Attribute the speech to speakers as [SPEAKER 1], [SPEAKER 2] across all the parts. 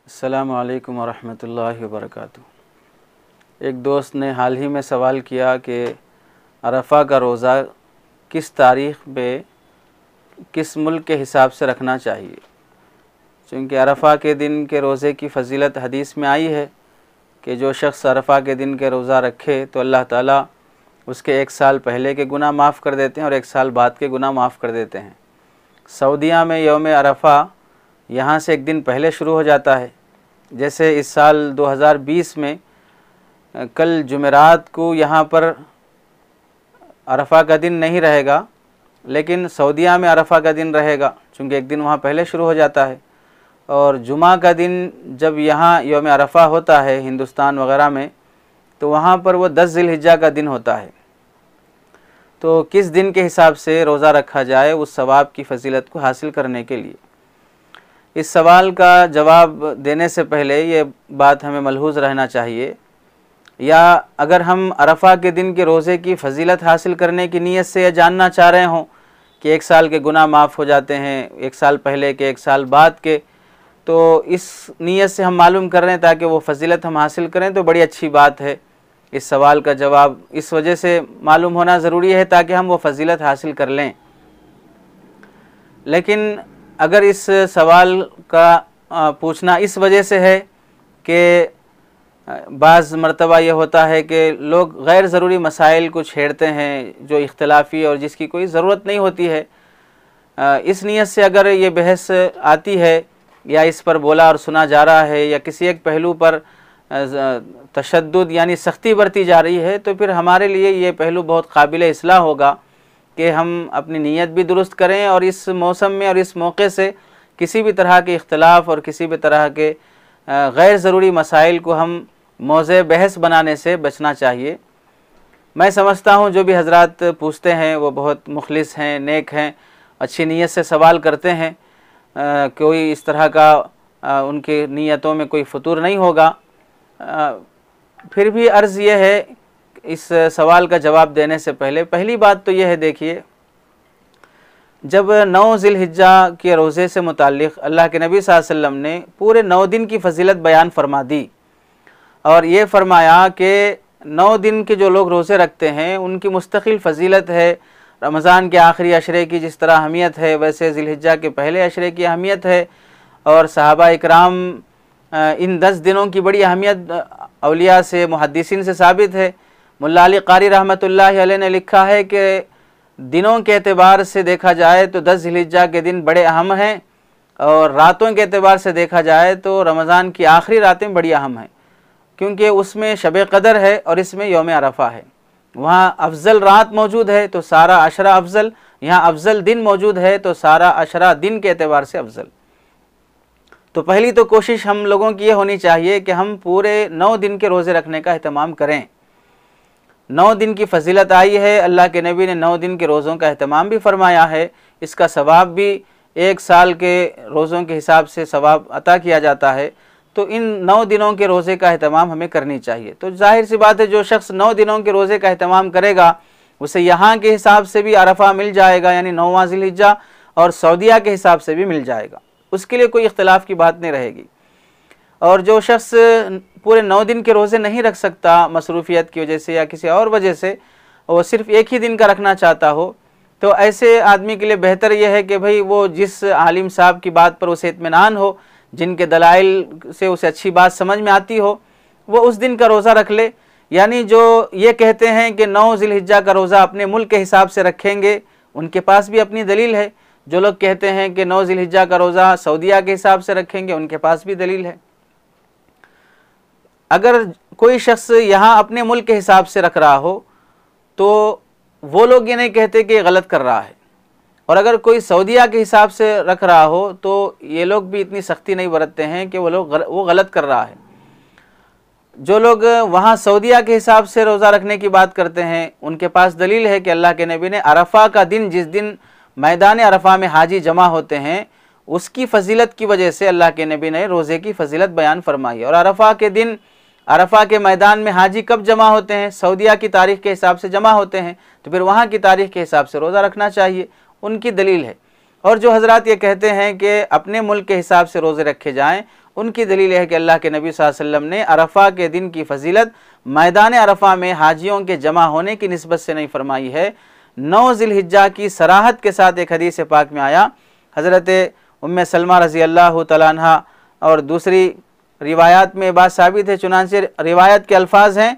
[SPEAKER 1] अस्सलामु अलैकुम वरहमतुल्लाहि वबरकातुहू। एक दोस्त ने हाल ही में सवाल किया कि अरफ़ा का रोज़ा किस तारीख़ पे किस मुल्क के हिसाब से रखना चाहिए, क्योंकि अरफ़ा के दिन के रोज़े की फ़जीलत हदीस में आई है कि जो शख्स अरफ़ा के दिन के रोज़ा रखे तो अल्लाह ताला उसके 1 साल पहले के गुनाह माफ़ कर देते हैं और 1 साल बाद के गुनाह माफ़ कर देते हैं। सऊदीया में यौम अरफ़ा यहाँ से 1 दिन पहले शुरू हो जाता है। जैसे इस साल 2020 में कल जुमेरात को यहाँ पर अरफ़ा का दिन नहीं रहेगा, लेकिन सऊदीया में अरफ़ा का दिन रहेगा, चूँकि 1 दिन वहाँ पहले शुरू हो जाता है। और जुमा का दिन जब यहाँ यौम अरफ़ा होता है हिंदुस्तान वग़ैरह में, तो वहाँ पर वो 10 ज़िलहिज्जा का दिन होता है। तो किस दिन के हिसाब से रोज़ा रखा जाए उस सवाब की फ़जीलत को हासिल करने के लिए, इस सवाल का जवाब देने से पहले ये बात हमें मलहूज़ रहना चाहिए, या अगर हम अरफ़ा के दिन के रोज़े की फ़जीलत हासिल करने की नीयत से यह जानना चाह रहे हों कि 1 साल के गुनाह माफ़ हो जाते हैं, 1 साल पहले के 1 साल बाद के, तो इस नीयत से हम मालूम कर रहे हैं ताकि वो फ़जीलत हम हासिल करें, तो बड़ी अच्छी बात है। इस सवाल का जवाब इस वजह से मालूम होना ज़रूरी है ताकि हम वो फ़जीलत हासिल कर लें। लेकिन अगर इस सवाल का पूछना इस वजह से है कि बाज़ मरतबा ये होता है कि लोग गैर ज़रूरी मसाइल को छेड़ते हैं जो इख्तिलाफ़ी और जिसकी कोई ज़रूरत नहीं होती है, इस नीयत से अगर ये बहस आती है या इस पर बोला और सुना जा रहा है या किसी एक पहलू पर तशद्दुद यानी सख्ती बरती जा रही है, तो फिर हमारे लिए ये पहलू बहुत काबिल इस्लाह होगा कि हम अपनी नीयत भी दुरुस्त करें और इस मौसम में और इस मौके से किसी भी तरह के इख्तिलाफ़ और किसी भी तरह के गैर ज़रूरी मसाइल को हम मौज़े बहस बनाने से बचना चाहिए। मैं समझता हूँ जो भी हज़रात पूछते हैं वो बहुत मुखलिस हैं, नेक हैं, अच्छी नीयत से सवाल करते हैं, कोई इस तरह का उनकी नीयतों में कोई फतूर नहीं होगा। फिर भी अर्ज़ ये है, इस सवाल का जवाब देने से पहले पहली बात तो यह है, देखिए, जब 9 ज़िलहिज्जा के रोज़े से मुताल्लिक़ अल्लाह के नबी सल्लल्लाहु अलैहि वसल्लम ने पूरे 9 दिन की फ़जीलत बयान फरमा दी और ये फरमाया कि 9 दिन के जो लोग रोज़े रखते हैं उनकी मुस्तकिल फ़जीलत है। रमज़ान के आखिरी अशरे की जिस तरह अहमियत है, वैसे ज़िलहिज्जा के पहले अशरे की अहमियत है। और सहाबा इकराम इन 10 दिनों की बड़ी अहमियत औलिया से, मुहद्दिसीन से साबित है। मुल्ला अली क़ारी रहमतुल्लाहि अलैह ने लिखा है कि दिनों के एतबार से देखा जाए तो 10 ज़िलहिज्जा के दिन बड़े अहम हैं, और रातों के एतबार से देखा जाए तो रमज़ान की आखिरी रातें बड़ी अहम हैं, क्योंकि उसमें शब क़दर है और इसमें यौम अरफ़ा है। वहाँ अफजल रात मौजूद है तो सारा अशरा अफजल, यहाँ अफजल दिन मौजूद है तो सारा अशरा दिन के एतबार से अफजल। तो पहली तो कोशिश हम लोगों की ये होनी चाहिए कि हम पूरे 9 दिन के रोज़े रखने का अहतमाम करें। 9 दिन की फ़जीलत आई है, अल्लाह के नबी ने 9 दिन के रोज़ों का अहतमाम भी फरमाया है, इसका सवाब भी 1 साल के रोज़ों के हिसाब से सवाब अता किया जाता है। तो इन 9 दिनों के रोज़े का अहतमाम हमें करनी चाहिए। तो जाहिर सी बात है, जो शख्स 9 दिनों के रोज़े का अहतमाम करेगा उसे यहाँ के हिसाब से भी अरफ़ा मिल जाएगा, यानी 9वां ज़िलहिज्जा, और सऊदीया के हिसाब से भी मिल जाएगा, उसके लिए कोई इख्तिलाफ़ की बात नहीं रहेगी। और जो शख्स पूरे 9 दिन के रोज़े नहीं रख सकता मसरूफ़ियत की वजह से या किसी और वजह से, वो सिर्फ़ 1 ही दिन का रखना चाहता हो, तो ऐसे आदमी के लिए बेहतर यह है कि भाई वो जिस आलिम साहब की बात पर उसे इत्मीनान हो, जिनके दलाइल से उसे अच्छी बात समझ में आती हो, वो उस दिन का रोज़ा रख ले। यानी जो ये कहते हैं कि 9 ज़िलहिज्जा का रोज़ा अपने मुल्क के हिसाब से रखेंगे, उनके पास भी अपनी दलील है। जो लोग कहते हैं कि 9 ज़िलहिज्जा का रोज़ा सऊदीया के हिसाब से रखेंगे, उनके पास भी दलील है। अगर कोई शख्स यहाँ अपने मुल्क के हिसाब से रख रहा हो तो वो लोग ये नहीं कहते कि गलत कर रहा है, और अगर कोई सऊदीया के हिसाब से रख रहा हो तो ये लोग भी इतनी सख्ती नहीं बरतते हैं कि वो गलत कर रहा है। जो लोग वहाँ सऊदीया के हिसाब से रोज़ा रखने की बात करते हैं, उनके पास दलील है कि अल्लाह के नबी ने अरफ़ा का दिन, जिस दिन मैदान अरफ़ा में हाजी जमा होते हैं, उसकी फ़जीलत की वजह से अल्लाह के नबी ने रोज़े की फ़जीलत बयान फरमाई। और अरफ़ा के दिन अरफ़ा के मैदान में हाजी कब जमा होते हैं? सऊदीया की तारीख़ के हिसाब से जमा होते हैं, तो फिर वहाँ की तारीख़ के हिसाब से रोज़ा रखना चाहिए, उनकी दलील है। और जो हज़रात ये कहते हैं कि अपने मुल्क के हिसाब से रोज़े रखे जाएँ उनकी दलील है कि अल्लाह के नबी सल्लल्लाहु अलैहि वसल्लम ने अरफा के दिन की फजीलत मैदान अरफा में हाजियों के जमा होने की निस्बत से नहीं फरमाई है। 9 ज़िलहिज्जा की सराहत के साथ एक हदीस पाक में आया, हज़रत उम्मे सलमा रज़ी अल्लाह तआला अन्हा और दूसरी रिवायात में बात साबित है। चुनांचे रिवायत के अल्फाज हैं,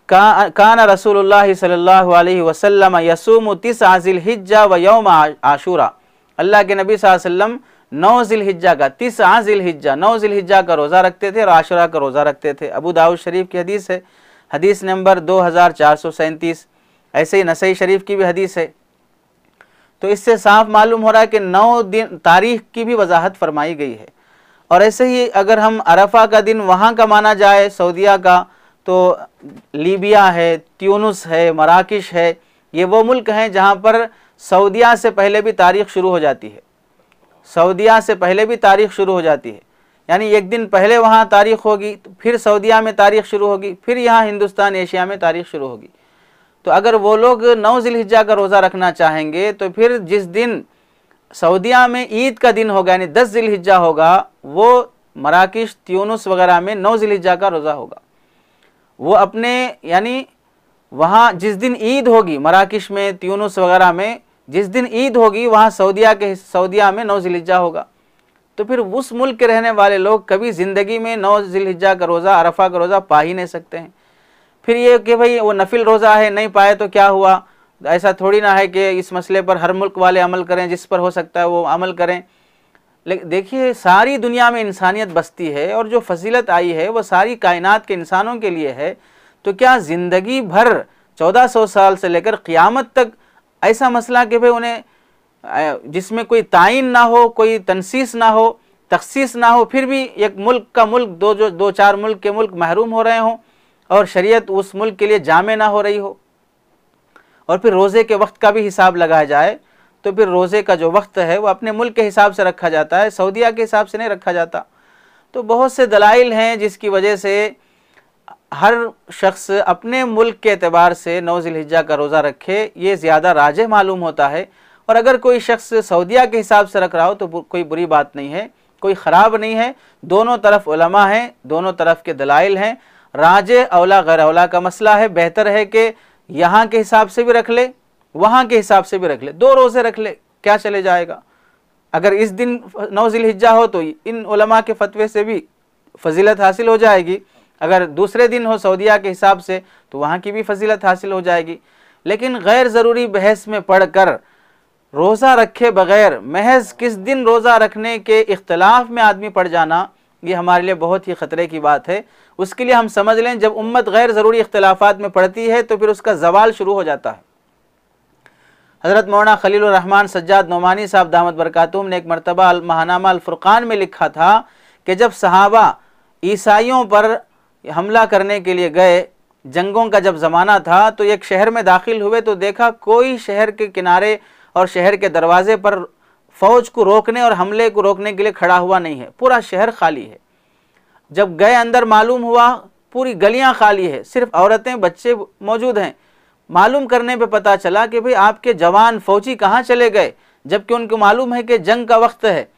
[SPEAKER 1] काना रसूलुल्लाह सल्लल्लाहु अलैहि वसल्लम यसूमु 9 ज़िलहिज्जा व यौम आशूरा। अल्लाह के नबी सल्लल्लाहु अलैहि वसल्लम 9 ज़िलहिज्जा का 9 ज़िलहिज्जा 9 ज़िलहिज्जा का रोज़ा रखते थे और आशुरा का रोज़ा रखते थे। अबू दाऊद शरीफ की हदीस है, हदीस नंबर 2437। ऐसे ही नसई शरीफ की भी हदीस है। तो इससे साफ मालूम हो रहा है कि 9 दिन तारीख की भी वजाहत फरमाई गई है। और ऐसे ही अगर हम अरफा का दिन वहाँ का माना जाए सऊदीया का, तो लीबिया है, ट्यूनिस है, मराकिश है, ये वो मुल्क हैं जहाँ पर सऊदीया से पहले भी तारीख शुरू हो जाती है। सऊदीया से पहले भी तारीख शुरू हो जाती है, यानी एक दिन पहले वहाँ तारीख होगी, तो फिर सऊदीया में तारीख शुरू होगी, फिर यहाँ हिंदुस्तान एशिया में तारीख शुरू होगी। तो अगर वो लोग 9 ज़िलहिज्जा का रोज़ा रखना चाहेंगे तो फिर जिस दिन सऊदीया में ईद का दिन होगा यानी 10 ज़िलहिज्जा होगा, वो मराकिश, ट्यूनिस वगैरह में 9 ज़िलहिज्जा का रोज़ा होगा। वो अपने यानी वहाँ जिस दिन ईद होगी मराकिश में, ट्यूनिस वगैरह में जिस दिन ईद होगी, वहाँ सऊदीया में 9 ज़िलहिज्जा होगा। तो फिर उस मुल्क के रहने वाले लोग कभी ज़िंदगी में 9 ज़िलहिज्जा का रोज़ा, अरफा का रोज़ा पा ही नहीं सकते हैं। फिर ये कि भाई वो नफिल रोज़ा है, नहीं पाए तो क्या हुआ, ऐसा थोड़ी ना है कि इस मसले पर हर मुल्क वाले अमल करें, जिस पर हो सकता है वो अमल करें। लेकिन देखिए सारी दुनिया में इंसानियत बसती है और जो फजीलत आई है वो सारी कायनात के इंसानों के लिए है। तो क्या ज़िंदगी भर 1400 साल से लेकर क़यामत तक ऐसा मसला कि भाई उन्हें जिसमें कोई तायीन ना हो, कोई तनसीस ना हो, तखसीस ना हो, फिर भी एक मुल्क का मुल्क दो चार मुल्क के मुल्क महरूम हो रहे हों और शरीयत उस मुल्क के लिए जामे ना हो रही हो। और फिर रोज़े के वक्त का भी हिसाब लगाया जाए तो फिर रोज़े का जो वक्त है वो अपने मुल्क के हिसाब से रखा जाता है, सऊदीया के हिसाब से नहीं रखा जाता। तो बहुत से दलाइल हैं जिसकी वजह से हर शख्स अपने मुल्क के एतबार से 9 ज़िलहिज्जा का रोज़ा रखे, ये ज़्यादा राजिह मालूम होता है। और अगर कोई शख्स सऊदीया के हिसाब से रख रहा हो तो कोई बुरी बात नहीं है, कोई ख़राब नहीं है। दोनों तरफ उलमा हैं, दोनों तरफ के दलाइल हैं। राजिह औला गैर औला का मसला है। बेहतर है कि यहाँ के हिसाब से भी रख ले, वहाँ के हिसाब से भी रख ले, 2 रोज़े रख ले, क्या चले जाएगा। अगर इस दिन 9 ज़िलहिज्जा हो तो इन उलमा के फतवे से भी फजीलत हासिल हो जाएगी। अगर दूसरे दिन हो सऊदीया के हिसाब से तो वहाँ की भी फजीलत हासिल हो जाएगी। लेकिन गैर ज़रूरी बहस में पढ़कर रोज़ा रखे बग़ैर महज किस दिन रोज़ा रखने के इख्तलाफ में आदमी पड़ जाना, ये हमारे लिए बहुत ही ख़तरे की बात है। उसके लिए हम समझ लें जब उम्मत गैर ज़रूरी इख्तलाफात में पड़ती है तो फिर उसका ज़वाल शुरू हो जाता है। हज़रत मौलाना खलीलुर रहमान सज्जाद नोमानी साहब दामत बरकातुहुम ने एक मरतबा महानामा अल फुरक़ान में लिखा था कि जब सहाबा ईसाइयों पर हमला करने के लिए गए, जंगों का जब ज़माना था, तो एक शहर में दाखिल हुए तो देखा कोई शहर के किनारे और शहर के दरवाजे पर फ़ौज को रोकने और हमले को रोकने के लिए खड़ा हुआ नहीं है, पूरा शहर खाली है। जब गए अंदर मालूम हुआ पूरी गलियां खाली है, सिर्फ औरतें बच्चे मौजूद हैं। मालूम करने पे पता चला कि भाई आपके जवान फौजी कहाँ चले गए, जबकि उनको मालूम है कि जंग का वक्त है।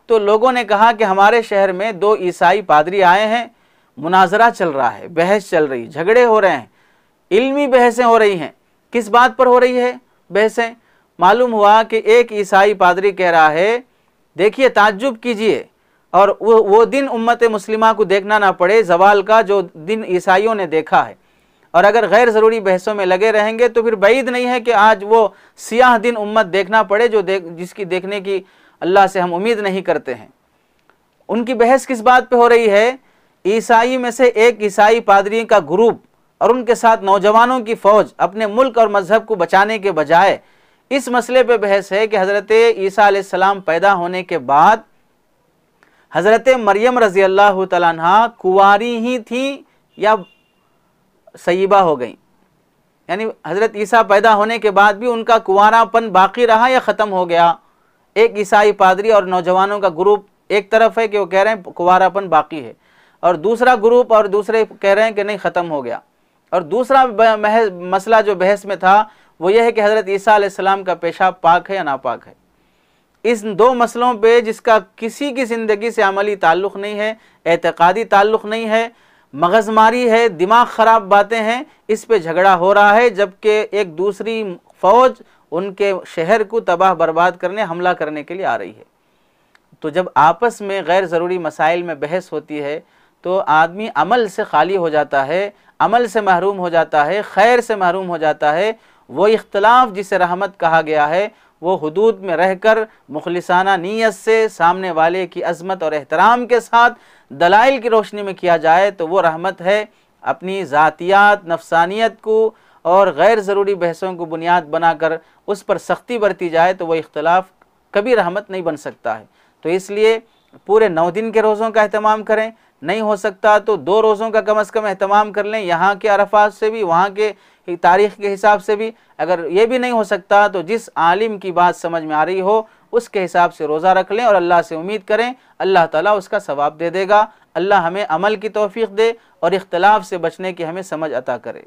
[SPEAKER 1] तो लोगों ने कहा कि हमारे शहर में 2 ईसाई पादरी आए हैं, मुनाजरा चल रहा है, बहस चल रही, झगड़े हो रहे हैं, इल्मी बहसें हो रही हैं। किस बात पर हो रही है बहसें? मालूम हुआ कि एक ईसाई पादरी कह रहा है, देखिए ताज्जुब कीजिए और वो दिन उम्मत मुस्लिमा को देखना ना पड़े ज़वाल का जो दिन ईसाइयों ने देखा है। और अगर गैर ज़रूरी बहसों में लगे रहेंगे तो फिर बैद नहीं है कि आज वो सियाह दिन उम्मत देखना पड़े जिसकी देखने की अल्लाह से हम उम्मीद नहीं करते हैं। उनकी बहस किस बात पे हो रही है? ईसाई में से एक ईसाई पादरी का ग्रुप और उनके साथ नौजवानों की फ़ौज अपने मुल्क और मज़हब को बचाने के बजाय इस मसले पे बहस है कि हज़रत ईसा अलैहिस्सलाम पैदा होने के बाद हज़रत मरियम रज़ी अल्लाह तआला अन्हा कुंवारी ही थी या सय्यिबा हो गई, यानी हज़रत ईसा पैदा होने के बाद भी उनका कुंवारापन बाकी रहा या ख़त्म हो गया। एक ईसाई पादरी और नौजवानों का ग्रुप एक तरफ है कि वो कह रहे हैं कुंवारापन बाकी है, और दूसरा ग्रुप और दूसरे कह रहे हैं कि नहीं ख़त्म हो गया। और दूसरा मसला जो बहस में था वो ये है कि हज़रत ईसा अलैहिस्सलाम का पेशाब पाक है या नापाक है। इन दो मसलों पे जिसका किसी की ज़िंदगी से अमली ताल्लुक़ नहीं है, एतक़ादी ताल्लुक़ नहीं है, मगज़मारी है, दिमाग ख़राब बातें हैं, इस पे झगड़ा हो रहा है, जबकि एक दूसरी फ़ौज उनके शहर को तबाह बर्बाद करने, हमला करने के लिए आ रही है। तो जब आपस में गैर ज़रूरी मसाइल में बहस होती है तो आदमी अमल से खाली हो जाता है, अमल से महरूम हो जाता है, खैर से महरूम हो जाता है। वो इख्तलाफ जिसे रहमत कहा गया है वो हुदूद में रहकर मुखलिसाना नीयत से सामने वाले की अज़मत और एहतराम के साथ दलाइल की रोशनी में किया जाए तो वो रहमत है। अपनी ज़ातियात, नफसानियत को और गैर ज़रूरी बहसों को बुनियाद बनाकर उस पर सख्ती बरती जाए तो वह इख्तलाफ कभी रहमत नहीं बन सकता है। तो इसलिए पूरे 9 दिन के रोज़ों का अहतमाम करें, नहीं हो सकता तो 2 रोज़ों का कम अज़ कम अहतमाम कर लें, यहाँ के अरफात से भी, वहाँ के तारीख़ के हिसाब से भी। अगर ये भी नहीं हो सकता तो जिस आलिम की बात समझ में आ रही हो उसके हिसाब से रोज़ा रख लें और अल्लाह से उम्मीद करें अल्लाह ताला उसका सवाब दे देगा। अल्लाह हमें अमल की तौफ़ीक़ दे और इख्तलाफ से बचने की हमें समझ अता करे।